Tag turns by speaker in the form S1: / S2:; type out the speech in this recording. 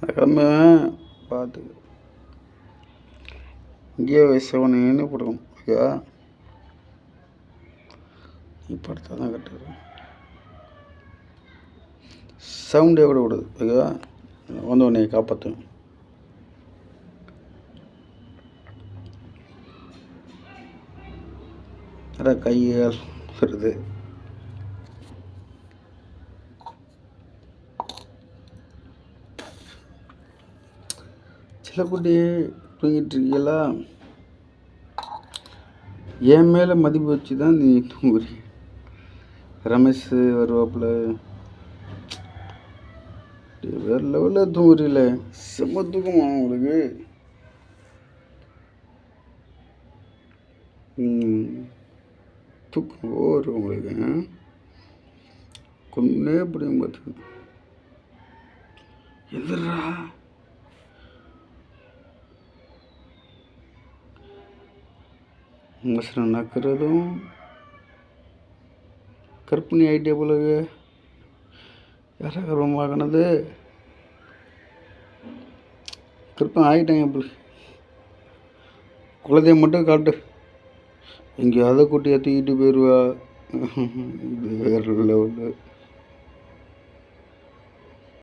S1: கிளம்ப பார்த்து இங்கேயே வயசவனேன்னு போடுவோம். ஐயா நீ படுத்தா தான் கட்டுறது சவுண்டே கூட விடுது. ஐயா வந்து உன்னை காப்பாற்றும். அதான் கையால் வருது. சில குட்டி தூங்கிட்டு இருக்கீங்களா? என் மேலே மதிப்பு வச்சு தான் நீ தூங்குறீ. ரமேஷ் வருவாப்புல வேறு லெவலில் தூங்குறீங்கள. செம்ம தூக்கமா உங்களுக்கு? தூக்கம் ஓவர் உங்களுக்கு. கொன்னே பிடிக்கும் பார்த்து எதிரா மசரம் நக்கிறதும் கற்பனை ஆகிட்டே போலவே. யாரா கர்வமாகனது கற்பனை ஆகிட்டாங்க. அப்படி குலதையை மட்டும் காட்டு. எங்கேயாவது குட்டியை தூக்கிட்டு போயிடுவா. இது வேறு லெவலு.